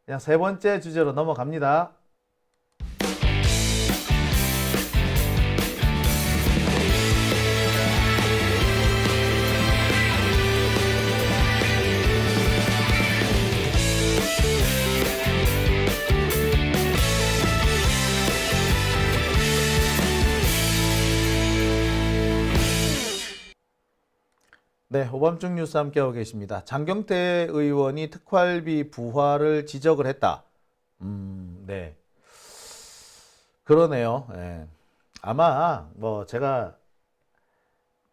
그냥 세 번째 주제로 넘어갑니다. 네, 오밤중 뉴스 함께하고 계십니다. 장경태 의원이 특활비 부과를 지적을 했다. 네. 그러네요. 예. 아마 뭐 제가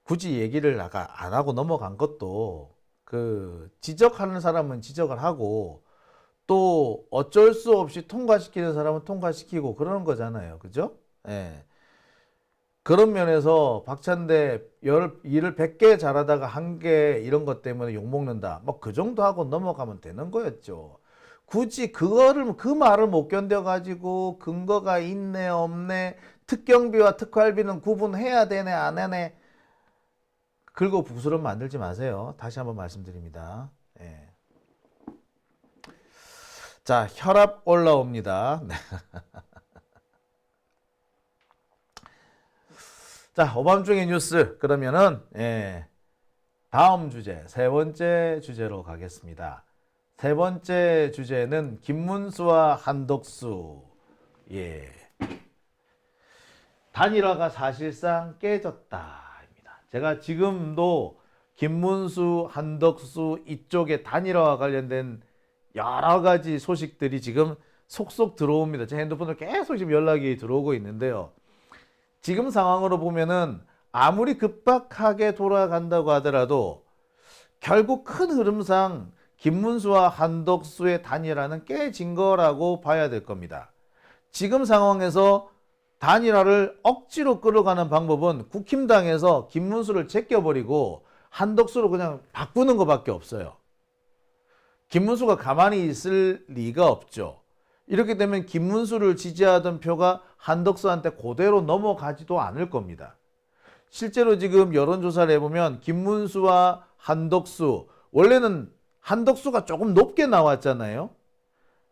굳이 얘기를 아까 안 하고 넘어간 것도 그 지적하는 사람은 지적을 하고 또 어쩔 수 없이 통과시키는 사람은 통과시키고 그러는 거잖아요. 그죠? 예. 그런 면에서 박찬대 일을 100개 잘하다가 1개 이런 것 때문에 욕먹는다. 뭐 그 정도 하고 넘어가면 되는 거였죠. 굳이 그 말을 못 견뎌가지고 근거가 있네 없네 특경비와 특활비는 구분해야 되네 안 하네 긁어 부스럼 만들지 마세요. 다시 한번 말씀드립니다. 예. 자, 혈압 올라옵니다. 자, 오밤중의 뉴스 그러면은 다음 주제 세 번째 주제로 가겠습니다. 세 번째 주제는 김문수와 한덕수 단일화가 사실상 깨졌다입니다. 제가 지금도 김문수, 한덕수 이쪽에 단일화와 관련된 여러 가지 소식들이 지금 속속 들어옵니다. 제 핸드폰으로 계속 지금 연락이 들어오고 있는데요. 지금 상황으로 보면은 아무리 급박하게 돌아간다고 하더라도 결국 큰 흐름상 김문수와 한덕수의 단일화는 깨진 거라고 봐야 될 겁니다. 지금 상황에서 단일화를 억지로 끌어가는 방법은 국힘당에서 김문수를 제껴버리고 한덕수로 그냥 바꾸는 것밖에 없어요. 김문수가 가만히 있을 리가 없죠. 이렇게 되면 김문수를 지지하던 표가 한덕수한테 그대로 넘어가지도 않을 겁니다. 실제로 지금 여론조사를 해보면 김문수와 한덕수, 원래는 한덕수가 조금 높게 나왔잖아요.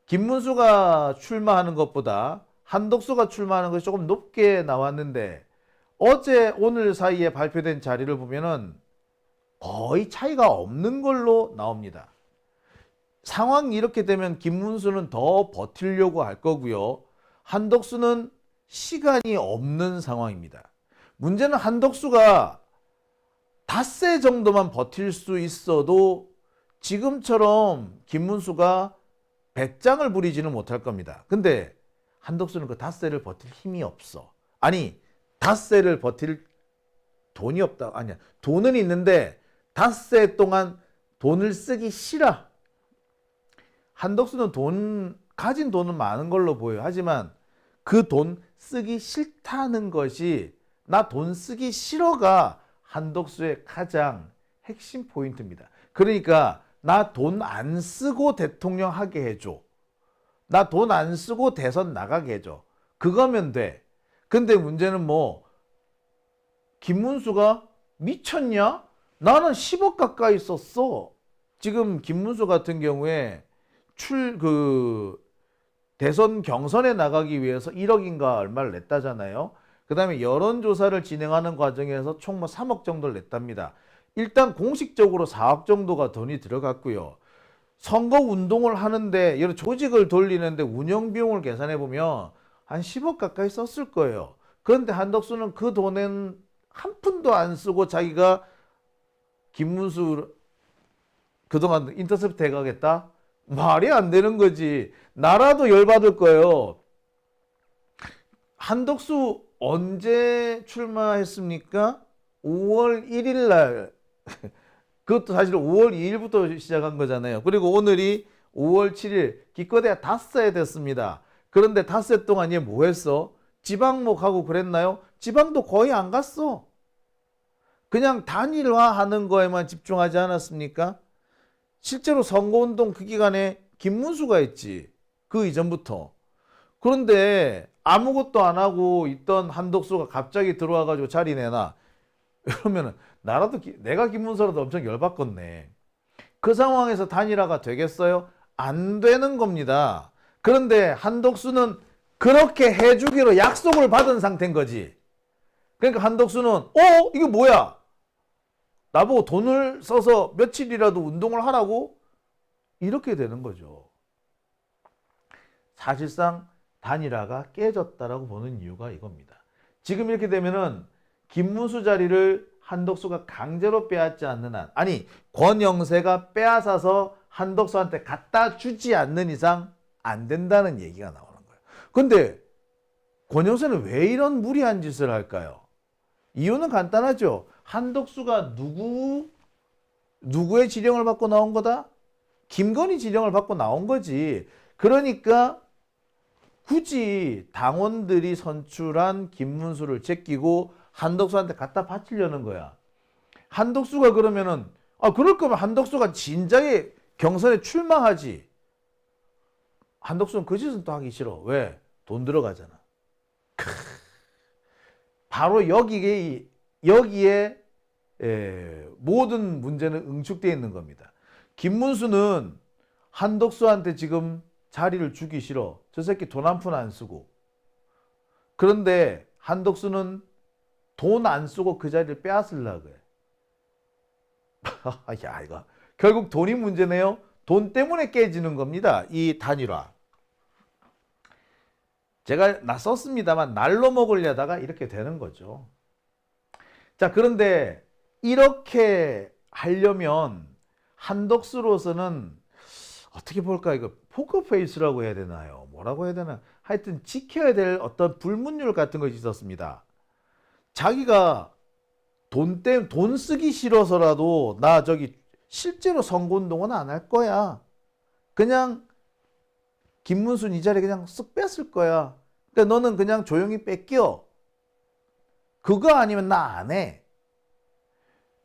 김문수가 출마하는 것보다 한덕수가 출마하는 것이 조금 높게 나왔는데 어제 오늘 사이에 발표된 자리를 보면은 거의 차이가 없는 걸로 나옵니다. 상황이 이렇게 되면 김문수는 더 버티려고 할 거고요. 한덕수는 시간이 없는 상황입니다. 문제는 한덕수가 닷새 정도만 버틸 수 있어도 지금처럼 김문수가 배짱을 부리지는 못할 겁니다. 근데 한덕수는 그 닷새를 버틸 힘이 없어. 아니, 닷새를 버틸 돈이 없다. 아니야. 돈은 있는데 닷새 동안 돈을 쓰기 싫어. 한덕수는 가진 돈은 많은 걸로 보여요. 하지만 그 돈 쓰기 싫다는 것이 나 돈 쓰기 싫어가 한덕수의 가장 핵심 포인트입니다. 그러니까 나 돈 안 쓰고 대통령 하게 해줘. 나 돈 안 쓰고 대선 나가게 해줘. 그거면 돼. 근데 문제는 김문수가 미쳤냐? 나는 10억 가까이 썼어. 지금 김문수 같은 경우에 대선 경선에 나가기 위해서 1억인가 얼마를 냈다잖아요. 그 다음에 여론조사를 진행하는 과정에서 총 3억 정도를 냈답니다. 일단 공식적으로 4억 정도가 돈이 들어갔고요. 선거 운동을 하는데 여러 조직을 돌리는데 운영 비용을 계산해 보면 한 10억 가까이 썼을 거예요. 그런데 한덕수는 그 돈은 한 푼도 안 쓰고 자기가 김문수 그동안 인터셉트 해가겠다? 말이 안 되는 거지. 나라도 열받을 거예요. 한덕수 언제 출마했습니까? 5월 1일 날. 그것도 사실 5월 2일부터 시작한 거잖아요. 그리고 오늘이 5월 7일 기껏해야 닷새 됐습니다. 그런데 닷새 동안 얘 뭐 했어? 지방목하고 그랬나요? 지방도 거의 안 갔어. 그냥 단일화하는 거에만 집중하지 않았습니까? 실제로 선거운동 그 기간에 김문수가 했지. 그 이전부터. 그런데 아무것도 안 하고 있던 한덕수가 갑자기 들어와가지고 자리 내놔. 이러면은 나라도 내가 김문수라도 엄청 열받겠네. 그 상황에서 단일화가 되겠어요? 안 되는 겁니다. 그런데 한덕수는 그렇게 해주기로 약속을 받은 상태인 거지. 그러니까 한덕수는 이게 뭐야? 나보고 돈을 써서 며칠이라도 운동을 하라고? 이렇게 되는 거죠. 사실상 단일화가 깨졌다라고 보는 이유가 이겁니다. 지금 이렇게 되면은 김문수 자리를 한덕수가 강제로 빼앗지 않는 한, 아니 권영세가 빼앗아서 한덕수한테 갖다 주지 않는 이상 안 된다는 얘기가 나오는 거예요. 근데 권영세는 왜 이런 무리한 짓을 할까요? 이유는 간단하죠. 한덕수가 누구의 지령을 받고 나온 거다? 김건희 지령을 받고 나온 거지. 그러니까 굳이 당원들이 선출한 김문수를 제끼고 한덕수한테 갖다 바치려는 거야. 한덕수가 그러면은 그럴 거면 한덕수가 진작에 경선에 출마하지. 한덕수는 그 짓은 또 하기 싫어. 왜? 돈 들어가잖아. 바로 여기에 모든 문제는 응축되어 있는 겁니다. 김문수는 한덕수한테 지금 자리를 주기 싫어. 저 새끼 돈 한 푼 안 쓰고. 그런데 한덕수는 돈 안 쓰고 그 자리를 빼앗으려고 해. 야, 이거 결국 돈이 문제네요. 돈 때문에 깨지는 겁니다. 이 단일화. 제가 썼습니다만 날로 먹으려다가 이렇게 되는 거죠. 자, 그런데 이렇게 하려면 한덕수로서는 어떻게 볼까? 이거 포커페이스라고 해야 되나요? 뭐라고 해야 되나? 하여튼 지켜야 될 어떤 불문율 같은 것이 있었습니다. 자기가 돈 쓰기 싫어서라도 나 실제로 선거운동은 안 할 거야. 그냥 김문수 이 자리에 그냥 쓱 뺐을 거야. 그러니까 너는 그냥 조용히 뺏겨. 그거 아니면 나 안 해.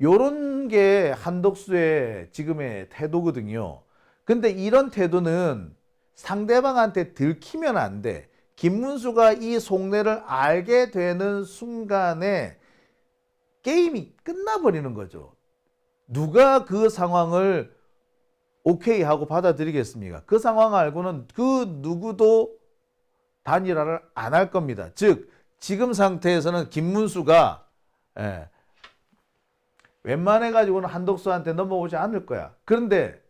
요런 게 한덕수의 지금의 태도거든요. 근데 이런 태도는 상대방한테 들키면 안 돼. 김문수가 이 속내를 알게 되는 순간에 게임이 끝나버리는 거죠. 누가 그 상황을 오케이 하고 받아들이겠습니까? 그 상황을 알고는 그 누구도 단일화를 안 할 겁니다. 즉 지금 상태에서는 김문수가 웬만해 가지고는 한덕수한테 넘어오지 않을 거야. 그런데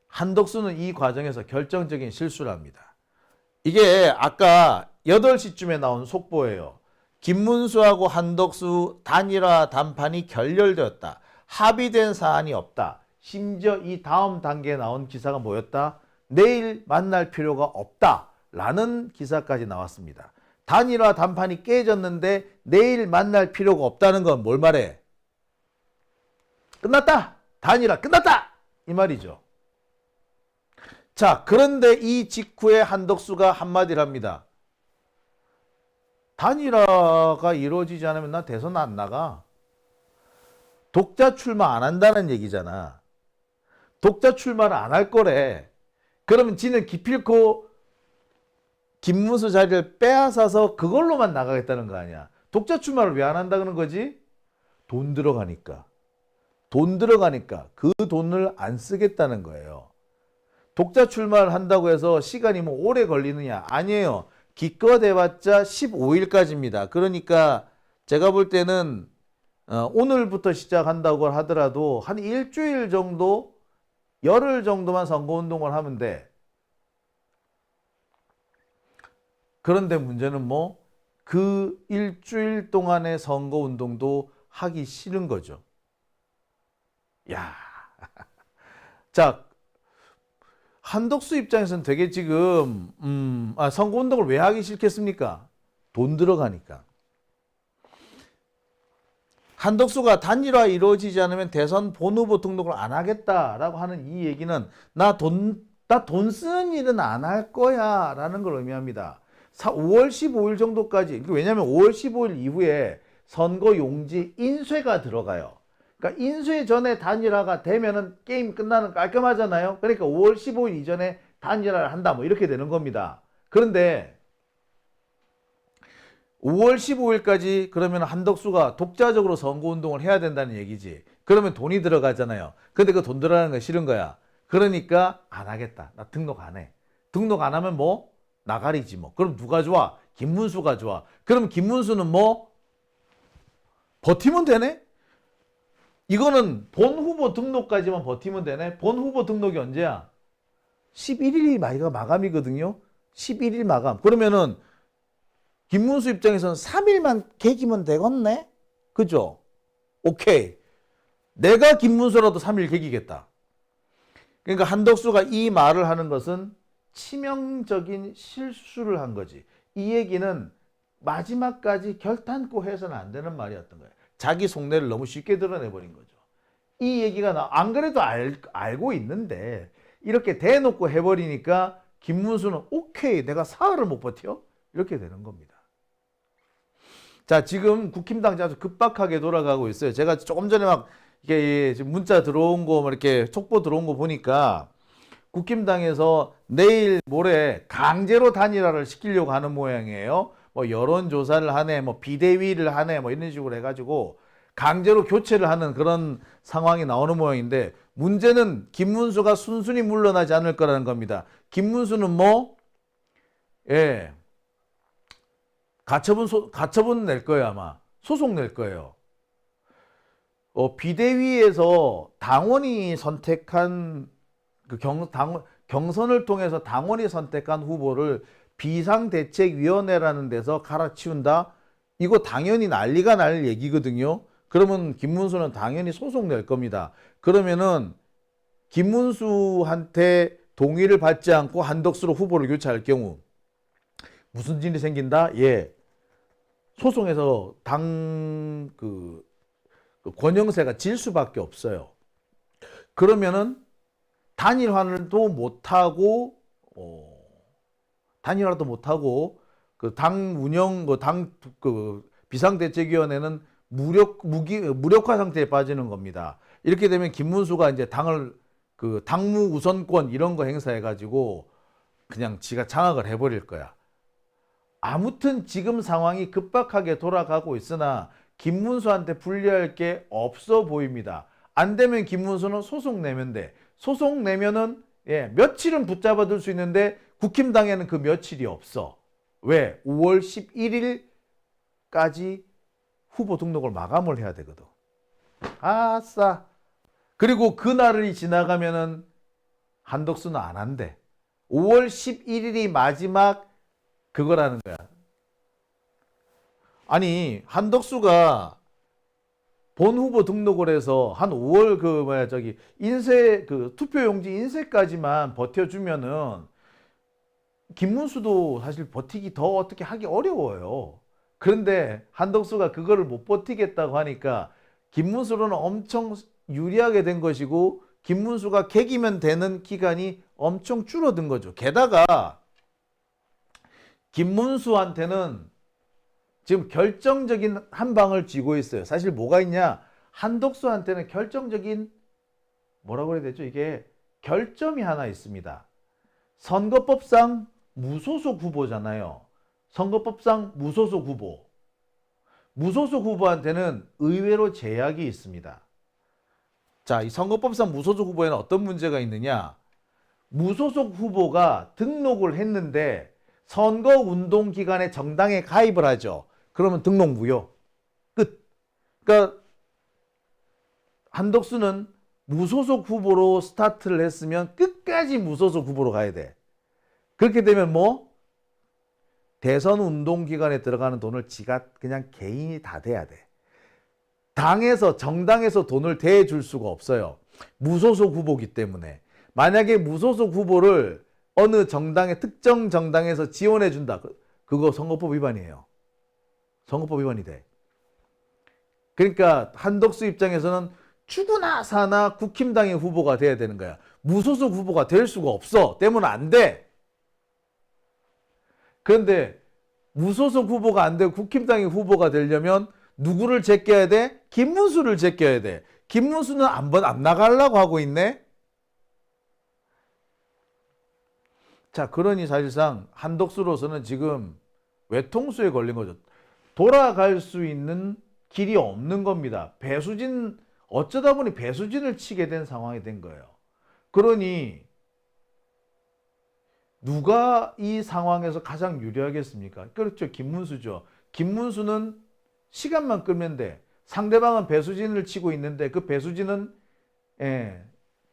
한덕수는 이 과정에서 결정적인 실수를 합니다. 이게 아까 8시쯤에 나온 속보예요. 김문수하고 한덕수 단일화 담판이 결렬되었다. 합의된 사안이 없다. 심지어 이 다음 단계에 나온 기사가 뭐였다? 내일 만날 필요가 없다. 라는 기사까지 나왔습니다. 단일화 담판이 깨졌는데 내일 만날 필요가 없다는 건 뭘 말해? 끝났다. 단일화 끝났다. 이 말이죠. 자, 그런데 이 직후에 한덕수가 한마디를 합니다. 단일화가 이루어지지 않으면 나 대선 안 나가. 독자 출마 안 한다는 얘기잖아. 독자 출마를 안 할 거래. 그러면 지는 기필코 김문수 자리를 빼앗아서 그걸로만 나가겠다는 거 아니야. 독자 출마를 왜 안 한다 그런 거지? 돈 들어가니까. 돈 들어가니까 그 돈을 안 쓰겠다는 거예요. 독자 출마를 한다고 해서 시간이 뭐 오래 걸리느냐? 아니에요. 기껏 해봤자 15일까지입니다. 그러니까 제가 볼 때는 오늘부터 시작한다고 하더라도 한 일주일 정도, 열흘 정도만 선거운동을 하면 돼. 그런데 문제는 뭐 그 일주일 동안의 선거운동도 하기 싫은 거죠. 야, 자, 한덕수 입장에서는 되게 지금 선거운동을 왜 하기 싫겠습니까? 돈 들어가니까. 한덕수가 단일화 이루어지지 않으면 대선 본후보 등록을 안 하겠다라고 하는 이 얘기는 나 돈 쓰는 일은 안 할 거야 라는 걸 의미합니다. 5월 15일 정도까지, 왜냐하면 5월 15일 이후에 선거용지 인쇄가 들어가요. 그러니까 인쇄 전에 단일화가 되면은 게임 끝나는 깔끔하잖아요. 그러니까 5월 15일 이전에 단일화를 한다 뭐 이렇게 되는 겁니다. 그런데 5월 15일까지 그러면 한덕수가 독자적으로 선거운동을 해야 된다는 얘기지. 그러면 돈이 들어가잖아요. 근데 그 돈 들어가는 거 싫은 거야. 그러니까 안 하겠다. 나 등록 안 해. 등록 안 하면 뭐 나가리지 뭐. 그럼 누가 좋아? 김문수가 좋아. 그럼 김문수는 뭐 버티면 되네? 이거는 본 후보 등록까지만 버티면 되네? 본 후보 등록이 언제야? 11일이 마감이거든요. 11일 마감. 그러면은 김문수 입장에서는 3일만 개기면 되겠네? 그죠? 오케이. 내가 김문수라도 3일 개기겠다. 그러니까 한덕수가 이 말을 하는 것은 치명적인 실수를 한 거지. 이 얘기는 마지막까지 결단코 해서는 안 되는 말이었던 거예요. 자기 속내를 너무 쉽게 드러내버린 거죠. 이 얘기가 안 그래도 알고 있는데 이렇게 대놓고 해버리니까 김문수는 오케이 내가 사흘을 못 버텨? 이렇게 되는 겁니다. 자, 지금 국힘당이 아주 급박하게 돌아가고 있어요. 제가 조금 전에 막 이게 문자 들어온 거 이렇게 촉보 들어온 거 보니까 국힘당에서 내일 모레 강제로 단일화를 시키려고 하는 모양이에요. 뭐 여론조사를 하네, 뭐 비대위를 하네, 뭐 이런 식으로 해가지고 강제로 교체를 하는 그런 상황이 나오는 모양인데 문제는 김문수가 순순히 물러나지 않을 거라는 겁니다. 김문수는 뭐, 예, 가처분 낼 거예요, 아마. 소송 낼 거예요. 비대위에서 당원이 선택한 경선을 통해서 당원이 선택한 후보를 비상대책위원회라는 데서 갈아치운다? 이거 당연히 난리가 날 얘기거든요. 그러면 김문수는 당연히 소송 낼 겁니다. 그러면은 김문수한테 동의를 받지 않고 한덕수로 후보를 교체할 경우 무슨 일이 생긴다? 예. 소송에서 권영세가 질 수밖에 없어요. 그러면은 단일화도 못하고 그 당 운영 비상대책위원회는 무력화 상태에 빠지는 겁니다. 이렇게 되면 김문수가 이제 당무 우선권 이런 거 행사해 가지고 그냥 지가 장악을 해버릴 거야. 아무튼 지금 상황이 급박하게 돌아가고 있으나 김문수한테 불리할 게 없어 보입니다. 안 되면 김문수는 소송 내면 돼. 소송 내면은 며칠은 붙잡아둘 수 있는데 국힘당에는 그 며칠이 없어. 왜? 5월 11일까지 후보 등록을 마감을 해야 되거든. 아싸. 그리고 그날이 지나가면은 한덕수는 안 한대. 5월 11일이 마지막 그거라는 거야. 아니, 한덕수가 본 후보 등록을 해서 한 5월 투표용지 인쇄까지만 버텨주면은 김문수도 사실 버티기 더 어떻게 하기 어려워요. 그런데 한덕수가 그거를 못 버티겠다고 하니까 김문수로는 엄청 유리하게 된 것이고 김문수가 개기면 되는 기간이 엄청 줄어든 거죠. 게다가 김문수한테는 지금 결정적인 한 방을 쥐고 있어요. 사실 뭐가 있냐? 한덕수한테는 결정적인 뭐라고 해야 되죠? 이게 결점이 하나 있습니다. 선거법상 무소속 후보잖아요. 선거법상 무소속 후보. 무소속 후보한테는 의외로 제약이 있습니다. 자, 이 선거법상 무소속 후보에는 어떤 문제가 있느냐? 무소속 후보가 등록을 했는데 선거운동 기간에 정당에 가입을 하죠. 그러면 등록 무효. 끝. 그러니까 한덕수는 무소속 후보로 스타트를 했으면 끝까지 무소속 후보로 가야 돼. 그렇게 되면 뭐? 대선 운동 기간에 들어가는 돈을 지가 그냥 개인이 다 대야 돼. 정당에서 돈을 대줄 수가 없어요. 무소속 후보기 때문에. 만약에 무소속 후보를 어느 정당의 특정 정당에서 지원해 준다. 그거 선거법 위반이에요. 선거법 위반이 돼. 그러니까 한덕수 입장에서는 죽으나 사나 국힘당의 후보가 돼야 되는 거야. 무소속 후보가 될 수가 없어. 때문에 안 돼. 그런데 무소속 후보가 안 되고 국힘당의 후보가 되려면 누구를 제껴야 돼? 김문수를 제껴야 돼. 김문수는 안 나가려고 하고 있네. 자, 그러니 사실상 한덕수로서는 지금 외통수에 걸린 거죠. 돌아갈 수 있는 길이 없는 겁니다. 배수진 어쩌다 보니 배수진을 치게 된 상황이 된 거예요. 그러니 누가 이 상황에서 가장 유리하겠습니까? 그렇죠. 김문수죠. 김문수는 시간만 끌면 돼. 상대방은 배수진을 치고 있는데 그 배수진은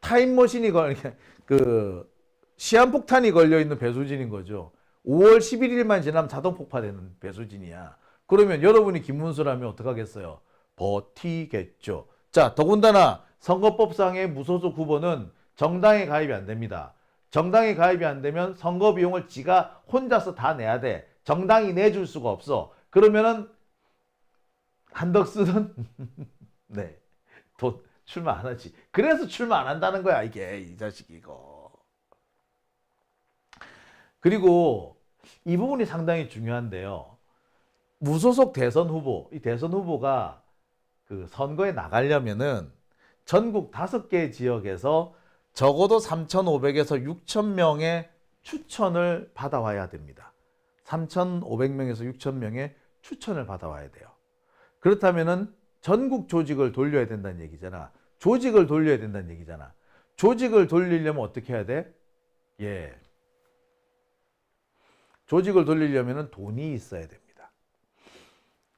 타임머신이 그 시한폭탄이 걸려 있는 배수진인 거죠. 5월 11일만 지나면 자동 폭파되는 배수진이야. 그러면 여러분이 김문수라면 어떡하겠어요? 버티겠죠. 자, 더군다나 선거법상의 무소속 후보는 정당에 가입이 안 됩니다. 정당에 가입이 안 되면 선거 비용을 지가 혼자서 다 내야 돼. 정당이 내줄 수가 없어. 그러면은 한덕수는 네, 돈 출마 안 하지. 그래서 출마 안 한다는 거야, 이게. 이 자식이 이거. 그리고 이 부분이 상당히 중요한데요. 무소속 대선 후보, 이 대선 후보가 그 선거에 나가려면은 전국 5개 지역에서 적어도 3,500에서 6,000명의 추천을 받아와야 됩니다. 3,500명에서 6,000명의 추천을 받아와야 돼요. 그렇다면은 전국 조직을 돌려야 된다는 얘기잖아. 조직을 돌려야 된다는 얘기잖아. 조직을 돌리려면 어떻게 해야 돼? 조직을 돌리려면 돈이 있어야 됩니다.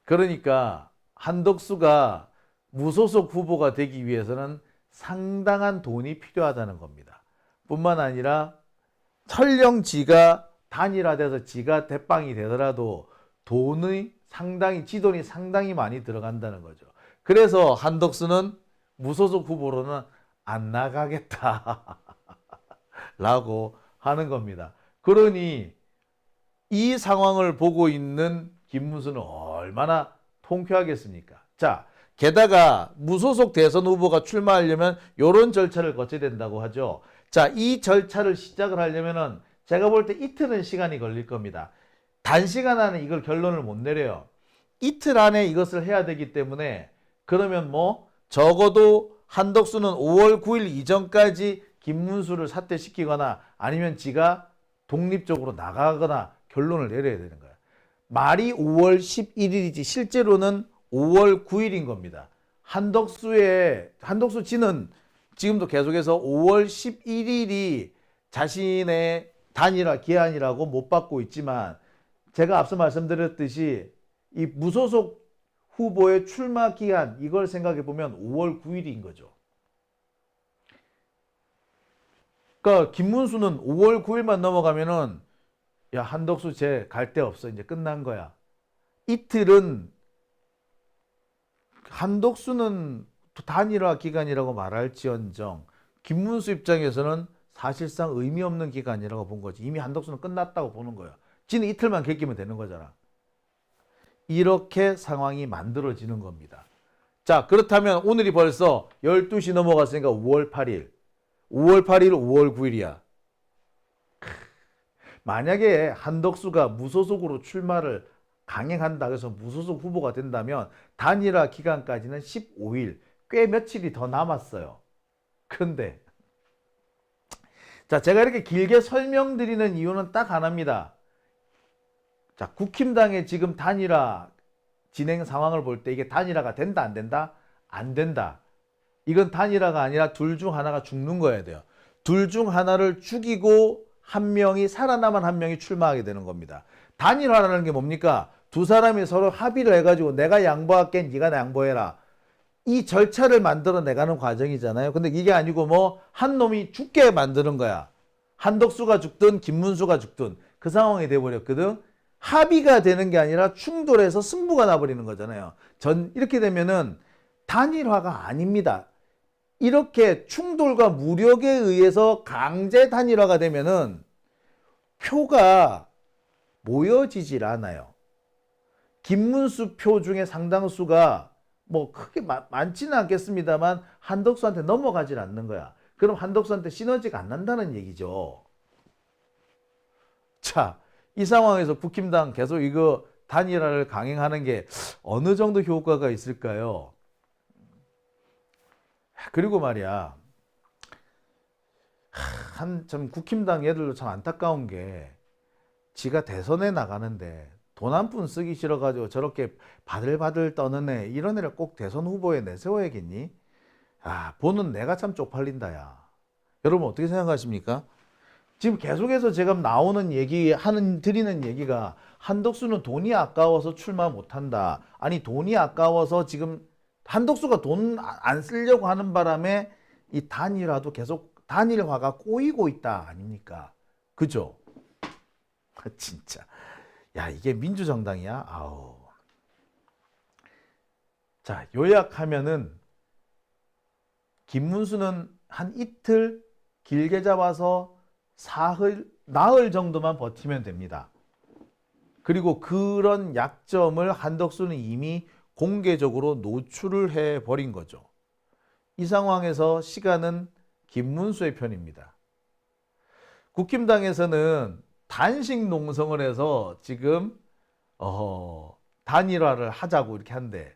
그러니까 한덕수가 무소속 후보가 되기 위해서는 상당한 돈이 필요하다는 겁니다. 뿐만 아니라 설령 지가 단일화돼서 지가 대빵이 되더라도 지돈이 상당히 많이 들어간다는 거죠. 그래서 한덕수는 무소속 후보로는 안 나가겠다 라고 하는 겁니다. 그러니 이 상황을 보고 있는 김문수는 얼마나 통쾌하겠습니까? 자, 게다가 무소속 대선 후보가 출마하려면 이런 절차를 거쳐야 된다고 하죠. 자, 이 절차를 시작을 하려면은 제가 볼 때 이틀은 시간이 걸릴 겁니다. 단시간 안에 이걸 결론을 못 내려요. 이틀 안에 이것을 해야 되기 때문에 그러면 뭐 적어도 한덕수는 5월 9일 이전까지 김문수를 사퇴시키거나 아니면 지가 독립적으로 나가거나 결론을 내려야 되는 거야. 말이 5월 11일이지 실제로는 5월 9일인 겁니다. 한덕수 지는 지금도 계속해서 5월 11일이 자신의 단일화 기한이라고 못 받고 있지만 제가 앞서 말씀드렸듯이 이 무소속 후보의 출마 기한 이걸 생각해 보면 5월 9일인 거죠. 그러니까 김문수는 5월 9일만 넘어가면은 야, 한덕수 쟤 갈 데 없어. 이제 끝난 거야. 이틀은 한덕수는 단일화 기간이라고 말할지언정 김문수 입장에서는 사실상 의미 없는 기간이라고 본 거지. 이미 한덕수는 끝났다고 보는 거야. 지는 이틀만 겪으면 되는 거잖아. 이렇게 상황이 만들어지는 겁니다. 자, 그렇다면 오늘이 벌써 12시 넘어갔으니까 5월 8일. 5월 8일, 5월 9일이야. 만약에 한덕수가 무소속으로 출마를 강행한다 그래서 무소속 후보가 된다면 단일화 기간까지는 15일, 꽤 며칠이 더 남았어요. 그런데 자, 제가 이렇게 길게 설명드리는 이유는 딱 하나입니다. 자, 국힘당의 지금 단일화 진행 상황을 볼 때 이게 단일화가 된다 안 된다? 안 된다. 이건 단일화가 아니라 둘 중 하나가 죽는 거야 돼요. 둘 중 하나를 죽이고 한 명이 살아남은 한 명이 출마하게 되는 겁니다. 단일화라는 게 뭡니까? 두 사람이 서로 합의를 해가지고 내가 양보할게 네가 양보해라. 이 절차를 만들어 내가는 과정이잖아요. 근데 이게 아니고 뭐 한 놈이 죽게 만드는 거야. 한덕수가 죽든 김문수가 죽든 그 상황이 돼버렸거든. 합의가 되는 게 아니라 충돌해서 승부가 나버리는 거잖아요. 이렇게 되면은 단일화가 아닙니다. 이렇게 충돌과 무력에 의해서 강제 단일화가 되면은 표가 모여지질 않아요. 김문수 표 중에 상당수가 뭐 크게 많지는 않겠습니다만 한덕수한테 넘어가질 않는 거야. 그럼 한덕수한테 시너지가 안 난다는 얘기죠. 자, 이 상황에서 국힘당 계속 이거 단일화를 강행하는 게 어느 정도 효과가 있을까요? 그리고 말이야, 참 국힘당 애들도 참 안타까운 게 지가 대선에 나가는데 돈 한 푼 쓰기 싫어가지고 저렇게 바들바들 떠는 애, 이런 애를 꼭 대선 후보에 내세워야겠니? 보는 내가 참 쪽팔린다, 야. 여러분 어떻게 생각하십니까? 지금 계속해서 제가 나오는 드리는 얘기가 한덕수는 돈이 아까워서 출마 못한다. 아니, 돈이 아까워서 지금 한덕수가 돈 안 쓰려고 하는 바람에 이 단일화도 계속 단일화가 꼬이고 있다. 아닙니까? 그죠? 진짜. 야, 이게 민주정당이야? 아우. 자, 요약하면은 김문수는 한 이틀 길게 잡아서 나흘 정도만 버티면 됩니다. 그리고 그런 약점을 한덕수는 이미 공개적으로 노출을 해버린 거죠. 이 상황에서 시간은 김문수의 편입니다. 국힘당에서는 단식 농성을 해서 지금 단일화를 하자고 이렇게 한대.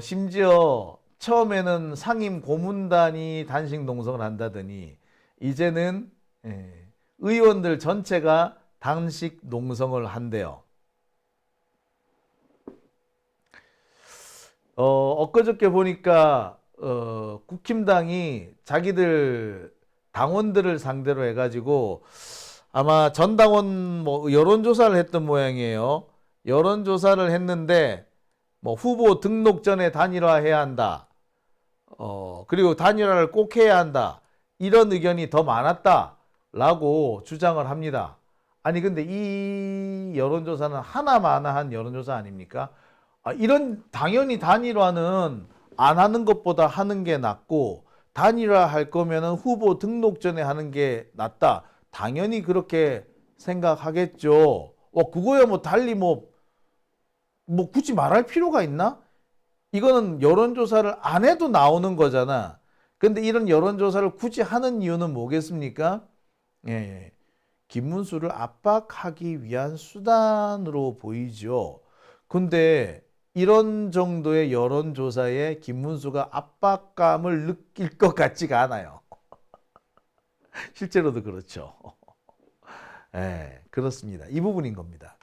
심지어 처음에는 상임 고문단이 단식 농성을 한다더니 이제는 의원들 전체가 단식 농성을 한대요. 엊그저께 보니까 국힘당이 자기들 당원들을 상대로 해가지고 아마 전당원 여론조사를 했던 모양이에요. 여론조사를 했는데 후보 등록 전에 단일화해야 한다. 그리고 단일화를 꼭 해야 한다. 이런 의견이 더 많았다라고 주장을 합니다. 아니 근데 이 여론조사는 하나마나한 여론조사 아닙니까? 당연히 단일화는 안 하는 것보다 하는 게 낫고 단일화 할 거면은 후보 등록 전에 하는 게 낫다. 당연히 그렇게 생각하겠죠. 그거야 달리 굳이 말할 필요가 있나? 이거는 여론조사를 안 해도 나오는 거잖아. 근데 이런 여론조사를 굳이 하는 이유는 뭐겠습니까? 예, 김문수를 압박하기 위한 수단으로 보이죠. 근데 이런 정도의 여론조사에 김문수가 압박감을 느낄 것 같지가 않아요. 실제로도 그렇죠. 그렇습니다. 이 부분인 겁니다.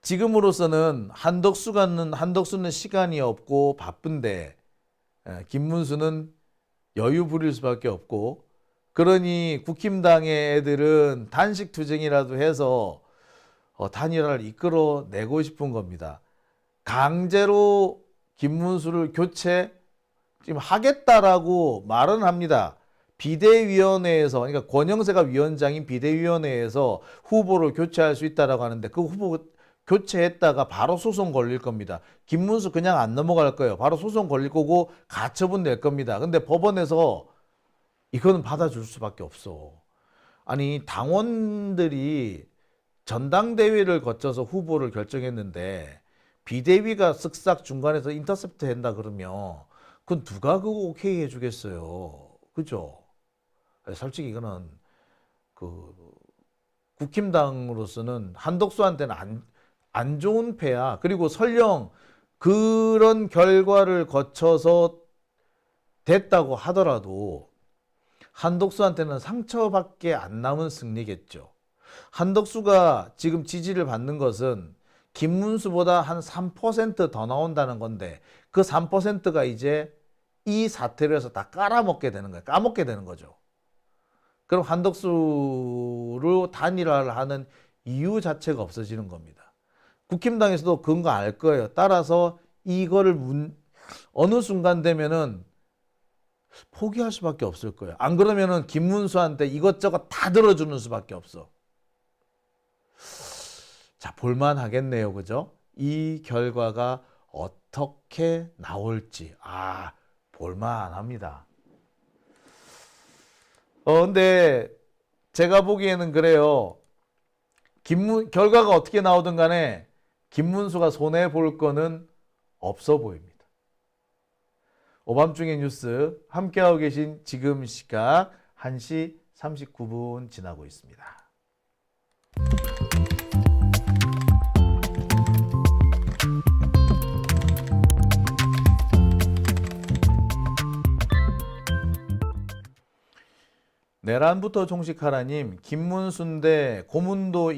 지금으로서는 한덕수는 시간이 없고 바쁜데 김문수는 여유 부릴 수밖에 없고, 그러니 국힘당의 애들은 단식 투쟁이라도 해서 단일화를 이끌어내고 싶은 겁니다. 강제로 김문수를 교체 지금 하겠다라고 말은 합니다. 비대위원회에서, 그러니까 권영세가 위원장인 비대위원회에서 후보를 교체할 수 있다라고 하는데 그 후보 교체했다가 바로 소송 걸릴 겁니다. 김문수 그냥 안 넘어갈 거예요. 바로 소송 걸릴 거고 가처분 낼 겁니다. 근데 법원에서 이거는 받아줄 수밖에 없어. 아니, 당원들이 전당대회를 거쳐서 후보를 결정했는데 비대위가 쓱싹 중간에서 인터셉트 한다 그러면 그건 누가 그거 오케이 해주겠어요. 그죠? 솔직히 이거는 국힘당으로서는 한덕수한테는 안 좋은 패야. 그리고 설령 그런 결과를 거쳐서 됐다고 하더라도 한덕수한테는 상처밖에 안 남은 승리겠죠. 한덕수가 지금 지지를 받는 것은 김문수보다 한 3% 더 나온다는 건데 그 3%가 이제 이 사태를 해서 다 까먹게 되는 거죠. 그럼 한덕수로 단일화를 하는 이유 자체가 없어지는 겁니다. 국힘당에서도 그런 거 알 거예요. 따라서 이거를 어느 순간 되면은 포기할 수밖에 없을 거예요. 안 그러면은 김문수한테 이것저것 다 들어주는 수밖에 없어. 자, 볼만하겠네요. 그죠? 이 결과가 어떻게 나올지. 볼만합니다. 근데 제가 보기에는 그래요. 결과가 어떻게 나오든 간에 김문수가 손해볼 거는 없어 보입니다. 오밤중의 뉴스 함께하고 계신 지금 시각 1시 39분 지나고 있습니다. 내란부터 종식하라님, 김문수인데 고문도